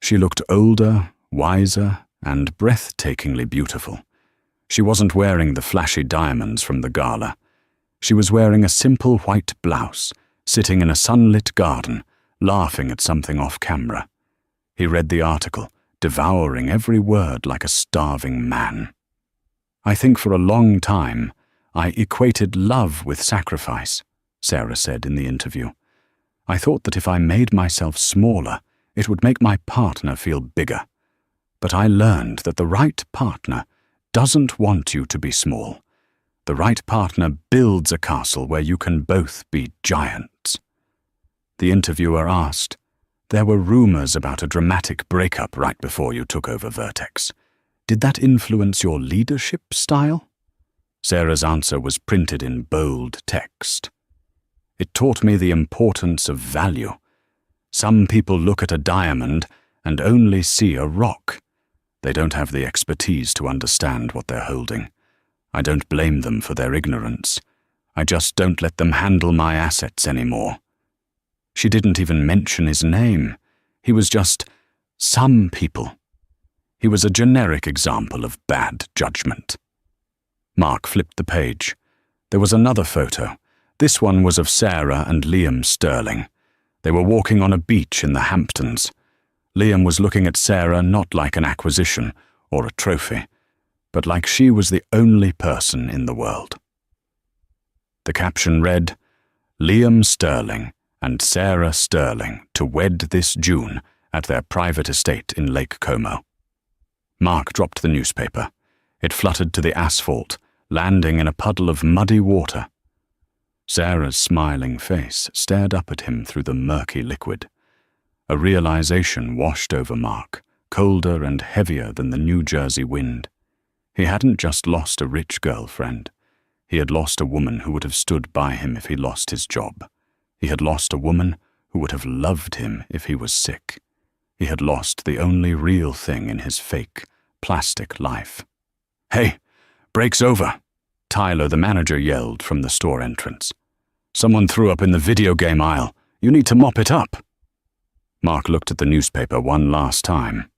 She looked older, wiser, and breathtakingly beautiful. She wasn't wearing the flashy diamonds from the gala. She was wearing a simple white blouse, sitting in a sunlit garden, laughing at something off camera. He read the article, devouring every word like a starving man. "I think for a long time, I equated love with sacrifice," Sarah said in the interview. "I thought that if I made myself smaller, it would make my partner feel bigger. But I learned that the right partner doesn't want you to be small. The right partner builds a castle where you can both be giants." The interviewer asked, "There were rumors about a dramatic breakup right before you took over Vertex. Did that influence your leadership style?" Sarah's answer was printed in bold text. "It taught me the importance of value. Some people look at a diamond and only see a rock. They don't have the expertise to understand what they're holding. I don't blame them for their ignorance. I just don't let them handle my assets anymore." She didn't even mention his name. He was just some people. He was a generic example of bad judgment. Mark flipped the page. There was another photo. This one was of Sarah and Liam Sterling. They were walking on a beach in the Hamptons. Liam was looking at Sarah not like an acquisition or a trophy, but like she was the only person in the world. The caption read, "Liam Sterling and Sarah Sterling to wed this June at their private estate in Lake Como." Mark dropped the newspaper. It fluttered to the asphalt, landing in a puddle of muddy water. Sarah's smiling face stared up at him through the murky liquid. A realization washed over Mark, colder and heavier than the New Jersey wind. He hadn't just lost a rich girlfriend. He had lost a woman who would have stood by him if he lost his job. He had lost a woman who would have loved him if he was sick. He had lost the only real thing in his fake, plastic life. "Hey, break's over," Tyler, the manager, yelled from the store entrance. "Someone threw up in the video game aisle. You need to mop it up." Mark looked at the newspaper one last time.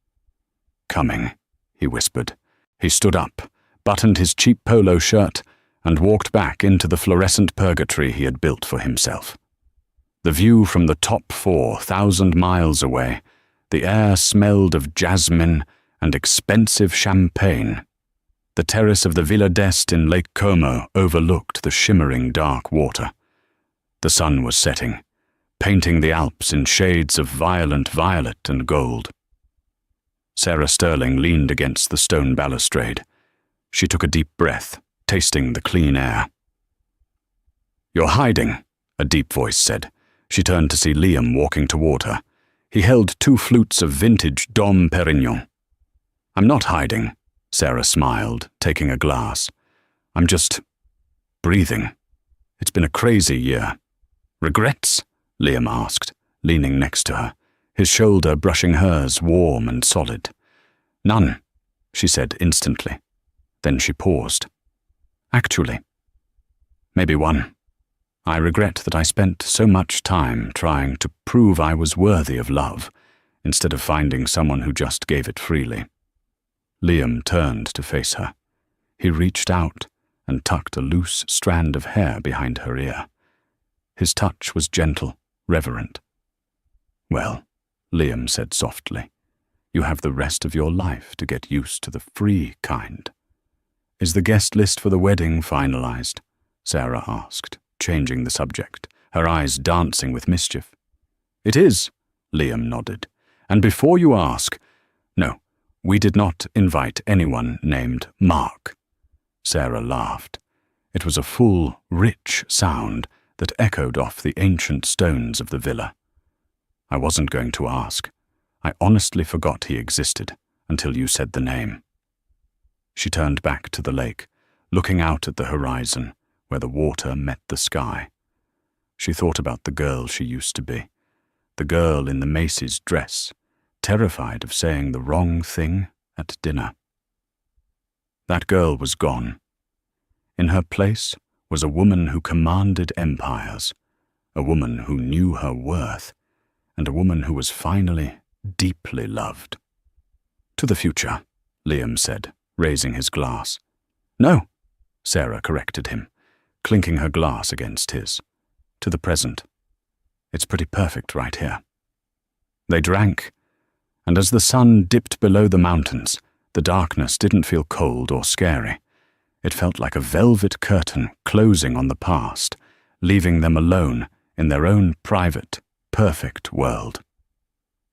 "Coming," he whispered. He stood up, buttoned his cheap polo shirt, and walked back into the fluorescent purgatory he had built for himself. The view from the top 4,000 miles away, the air smelled of jasmine and expensive champagne. The terrace of the Villa d'Este in Lake Como overlooked the shimmering dark water. The sun was setting, painting the Alps in shades of violent violet and gold. Sarah Sterling leaned against the stone balustrade. She took a deep breath, tasting the clean air. "You're hiding," a deep voice said. She turned to see Liam walking toward her. He held 2 flutes of vintage Dom Perignon. "I'm not hiding," Sarah smiled, taking a glass. "I'm just breathing. It's been a crazy year." "Regrets?" Liam asked, leaning next to her, his shoulder brushing hers, warm and solid. "None," she said instantly. Then she paused. "Actually, maybe one. I regret that I spent so much time trying to prove I was worthy of love, instead of finding someone who just gave it freely." Liam turned to face her. He reached out and tucked a loose strand of hair behind her ear. His touch was gentle, reverent. "Well," Liam said softly, "you have the rest of your life to get used to the free kind." "Is the guest list for the wedding finalized?" Sarah asked, changing the subject, her eyes dancing with mischief. "It is," Liam nodded. "And before you ask, no, we did not invite anyone named Mark." Sarah laughed. It was a full, rich sound that echoed off the ancient stones of the villa. "I wasn't going to ask. I honestly forgot he existed until you said the name." She turned back to the lake, looking out at the horizon, where the water met the sky. She thought about the girl she used to be, the girl in the Macy's dress, terrified of saying the wrong thing at dinner. That girl was gone. In her place was a woman who commanded empires, a woman who knew her worth, and a woman who was finally deeply loved. "To the future," Liam said, raising his glass. "No," Sarah corrected him, clinking her glass against his. "To the present. It's pretty perfect right here." They drank, and as the sun dipped below the mountains, the darkness didn't feel cold or scary. It felt like a velvet curtain closing on the past, leaving them alone in their own private, perfect world.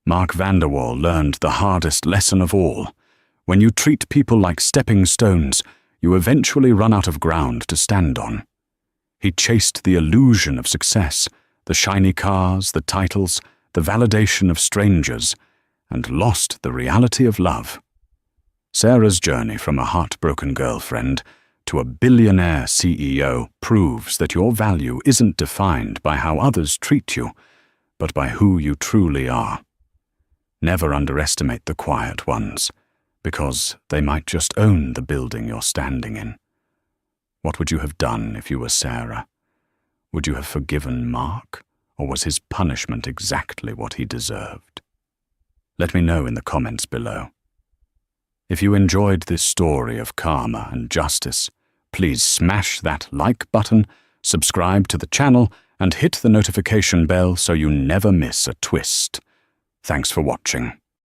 Mark Vanderwall learned the hardest lesson of all. When you treat people like stepping stones, you eventually run out of ground to stand on. He chased the illusion of success, the shiny cars, the titles, the validation of strangers, and lost the reality of love. Sarah's journey from a heartbroken girlfriend to a billionaire CEO proves that your value isn't defined by how others treat you, but by who you truly are. Never underestimate the quiet ones, because they might just own the building you're standing in. What would you have done if you were Sarah? Would you have forgiven Mark, or was his punishment exactly what he deserved? Let me know in the comments below. If you enjoyed this story of karma and justice, please smash that like button, subscribe to the channel, and hit the notification bell so you never miss a twist. Thanks for watching.